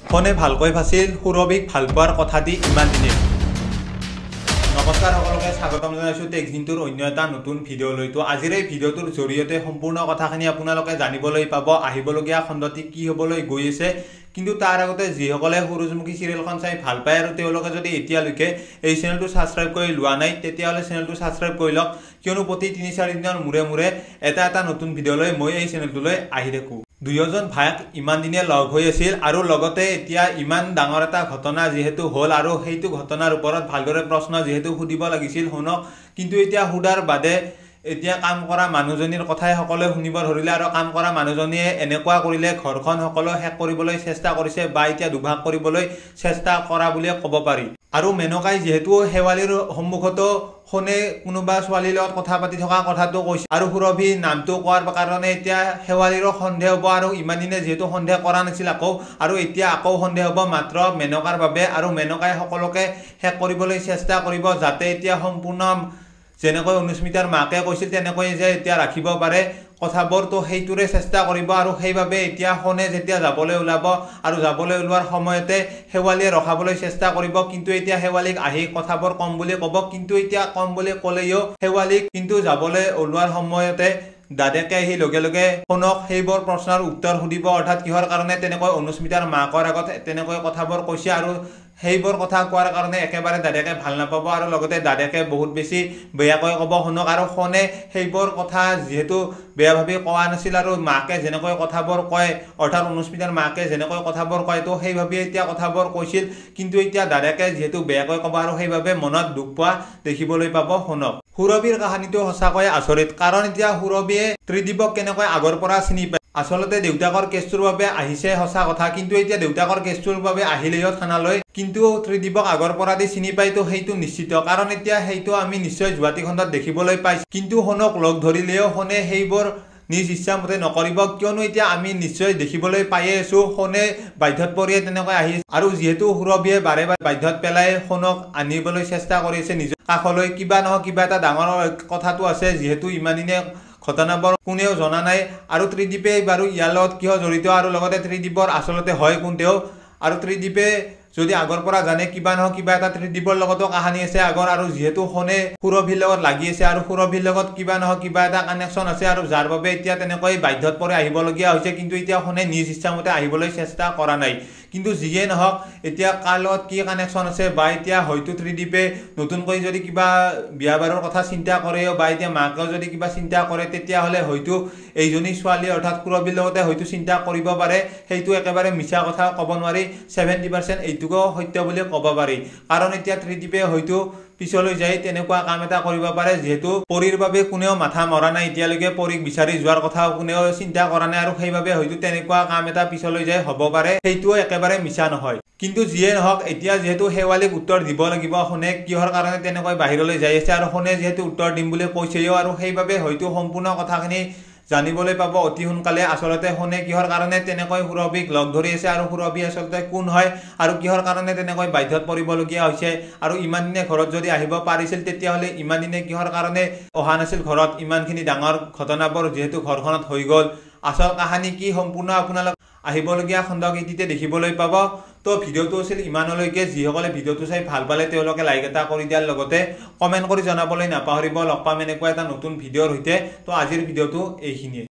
ফোনে ভালকৈ ফাছিল সুৰভিক ভাল পোৱাৰ কথা দি ইমান দিনে। নমস্কাৰ সকলোকে স্বাগতম জনাইছোঁ টেক্সিনটোৰ অন্য এটা নতুন ভিডিঅ' লৈ। তো আজিৰ এই ভিডিঅ'টোৰ জৰিয়তে সম্পূৰ্ণ কথাখিনি আপোনালোকে জানিবলৈ পাব, আহিবলগীয়া খণ্ডটি কি হ'বলৈ গৈ আছে। কিন্তু তাৰ আগতে যিসকলে সূৰুযমুখী চিৰিয়েলখন চাই ভাল পায় আৰু তেওঁলোকে যদি এতিয়ালৈকে এই চেনেলটো ছাবস্ক্ৰাইব কৰি লোৱা নাই তেতিয়াহ'লে চেনেলটো ছাবস্ক্ৰাইব কৰি লওক, কিয়নো প্ৰতি ৩-৪ দিনৰ মূৰে মূৰে এটা নতুন ভিডিঅ' লৈ মই এই চেনেলটোলৈ আহি থাকোঁ। দুয়োজন ভায়েক ইমান দিনে লগ হৈ আছিল আৰু লগতে এতিয়া ইমান ডাঙৰ এটা ঘটনা যিহেতু হ'ল আৰু সেইটো ঘটনাৰ ওপৰত ভালদৰে প্ৰশ্ন যিহেতু সুধিব লাগিছিল শুনক, কিন্তু এতিয়া সুধাৰ বাদে এতিয়া কাম কৰা মানুহজনীৰ কথাই সকলোৱে শুনিব ধৰিলে আৰু কাম কৰা মানুহজনীয়ে এনেকুৱা কৰিলে ঘৰখন সকলো শেষ কৰিবলৈ চেষ্টা কৰিছে বা এতিয়া দুভাগ কৰিবলৈ চেষ্টা কৰা বুলিয়ে ক'ব পাৰি। আৰু মেনকাই যিহেতু শেৱালিৰ সন্মুখতো শুনে কোনোবা ছোৱালীৰ লগত কথা পাতি থকা কথাটো কৈছে আৰু সুৰভি নামটো কোৱাৰ কাৰণে এতিয়া শেৱালিৰো সন্দেহ হ'ব আৰু ইমান দিনে যিহেতু সন্দেহ কৰা নাছিল আৰু এতিয়া আকৌ সন্দেহ হ'ব মাত্ৰ মেনকাৰ বাবে। আৰু মেনকাই সকলোকে শেষ কৰিবলৈ চেষ্টা কৰিব যাতে এতিয়া সম্পূৰ্ণ যেনেকৈ অনুস্মিতাৰ মাকে কৈছিল তেনেকৈ যে এতিয়া ৰাখিব পাৰে কথাবোৰ, তো সেইটোৰে চেষ্টা কৰিব। আৰু সেইবাবে এতিয়া শুনে যেতিয়া যাবলৈ ওলাব আৰু যাবলৈ ওলোৱাৰ সময়তে শেৱালিয়ে ৰখাবলৈ চেষ্টা কৰিব, কিন্তু এতিয়া শেৱালিক আহি কথাবোৰ কম বুলি ক'ব, কিন্তু এতিয়া কম বুলি ক'লেও শেৱালিক কিন্তু যাবলৈ ওলোৱাৰ সময়তে দাদাকে আহি লগে লগে শুনক সেইবোৰ প্ৰশ্নৰ উত্তৰ সুধিব, অৰ্থাৎ কিহৰ কাৰণে তেনেকৈ অনুস্মিতাৰ মাকৰ আগত তেনেকৈ কথাবোৰ কৈছে আৰু সেইবোৰ কথা কোৱাৰ কাৰণে একেবাৰে দাদাকে ভাল নাপাব আৰু লগতে দাদাকে বহুত বেছি বেয়াকৈ ক'ব শুনক। আৰু শুনে সেইবোৰ কথা যিহেতু বেয়া ভাবি কোৱা নাছিল আৰু মাকে যেনেকৈ কথাবোৰ কয়, অৰ্থাৎ অনুস্মিতাৰ মাকে যেনেকৈ কথাবোৰ কয় তো সেইভাবে এতিয়া কথাবোৰ কৈছিল, কিন্তু এতিয়া দাদাকে যিহেতু বেয়াকৈ ক'ব আৰু সেইবাবে মনত দুখ পোৱা দেখিবলৈ পাব শুনক। সুৰভিৰ কাহিনীটো সঁচাকৈ আচৰিত, কাৰণ এতিয়া সুৰভিয়ে ত্ৰিদীপক কেনেকৈ আগৰ পৰা চিনি পায়। আচলতে দেউতাকৰ কেছটোৰ বাবে আহিছে সঁচা কথা, কিন্তু এতিয়া দেউতাকৰ কেছটোৰ বাবে আহিলেও থানালৈ, কিন্তু ত্ৰিদীপক আগৰ পৰা দি চিনি পাই তো সেইটো নিশ্চিত, কাৰণ এতিয়া সেইটো আমি নিশ্চয় যোৱাটি খণ্ডত দেখিবলৈ পাইছোঁ। কিন্তু শুনক লগ ধৰিলেও শুনে সেইবোৰ নিজ ইচ্ছামতে নকৰিব, কিয়নো এতিয়া আমি নিশ্চয় দেখিবলৈ পায়ে আছোঁ শুনে বাধ্যত পৰিয়ে তেনেকৈ আহি আৰু যিহেতু সুৰভিয়ে বাৰে বাৰে বাধ্যত পেলাই শুনক আনিবলৈ চেষ্টা কৰিছে নিজৰ কাষলৈ, কিবা নহয় কিবা এটা ডাঙৰ কথাটো আছে যিহেতু ইমান দিনে ঘটনাবোৰ কোনেও জনা নাই আৰু ত্ৰিদীপে বাৰু ইয়াৰ লগত কিয় জড়িত আৰু লগতে ত্ৰিদীপৰ আচলতে হয় কোনতেও, আৰু ত্ৰিদীপে যদি আগৰ পৰা জানে কিবা নহয় কিবা এটা ত্ৰিদীপৰ লগতো কাহিনী আছে আগৰ, আৰু যিহেতু শুনে সুৰভিৰ লগত লাগি আছে আৰু সুৰভিৰ লগত কিবা নহয় কিবা এটা কানেকশ্যন আছে আৰু যাৰ বাবে এতিয়া তেনেকৈ বাধ্যত পৰি আহিবলগীয়া হৈছে, কিন্তু এতিয়া শুনে নিজ ইচ্ছামতে আহিবলৈ চেষ্টা কৰা নাই। কিন্তু যিয়ে নহওক এতিয়া কাৰ লগত কি কানেকশ্যন আছে বা এতিয়া হয়তো ত্ৰিদীপে নতুনকৈ যদি কিবা বিয়া বাৰৰ কথা চিন্তা কৰে বা এতিয়া মাকেও যদি কিবা চিন্তা কৰে তেতিয়াহ'লে হয়তো এইজনী ছোৱালী অৰ্থাৎ সুৰভিৰ লগতে হয়তো চিন্তা কৰিব পাৰে, সেইটো একেবাৰে মিছা কথা ক'ব নোৱাৰি, 70% এইটোকো সত্য বুলি ক'ব পাৰি। কাৰণ এতিয়া ত্ৰিদীপে হয়তো পিছলৈ যাই তেনেকুৱা কাম এটা কৰিব পাৰে, যিহেতু পৰীৰ বাবে কোনেও মাথা মৰা নাই এতিয়ালৈকে, পৰীক বিচাৰি যোৱাৰ কথা কোনেও চিন্তা কৰা নাই আৰু সেইবাবে হয়তো তেনেকুৱা কাম এটা পিছলৈ যাই হ'ব পাৰে, সেইটোও একেবাৰে মিছা নহয়। কিন্তু যিয়ে নহওক এতিয়া যিহেতু শেৱালিক উত্তৰ দিব লাগিব শুনে কিহৰ কাৰণে তেনেকৈ বাহিৰলৈ যাই আছে, আৰু শুনে যিহেতু উত্তৰ দিম বুলি কৈছেও আৰু সেইবাবে হয়তো সম্পূৰ্ণ কথাখিনি জানিবলৈ পাব অতি সোনকালে। আচলতে শুনে কিহৰ কাৰণে তেনেকৈ সুৰভিক লগ ধৰি আছে আৰু সুৰভি আচলতে কোন হয় আৰু কিহৰ কাৰণে তেনেকৈ বাধ্যত পৰিবলগীয়া হৈছে, আৰু ইমান দিনে ঘৰত যদি আহিব পাৰিছিল তেতিয়াহ'লে ইমান দিনে কিহৰ কাৰণে অহা নাছিল ঘৰত, ইমানখিনি ডাঙৰ ঘটনাবোৰ যিহেতু ঘৰখনত হৈ গ'ল। আচল কাহিনী কি সম্পূৰ্ণ আপোনালোক আহিবলগীয়া খণ্ডকেইটিতে দেখিবলৈ পাব। তো ভিডিঅ'টো আছিল ইমানলৈকে, যিসকলে ভিডিঅ'টো চাই ভাল পালে তেওঁলোকে লাইক এটা কৰি দিয়াৰ লগতে কমেণ্ট কৰি জনাবলৈ নাপাহৰিব। লগ পাম এনেকুৱা এটা নতুন ভিডিঅ'ৰ সৈতে। তো আজিৰ ভিডিঅ'টো এইখিনিয়ে।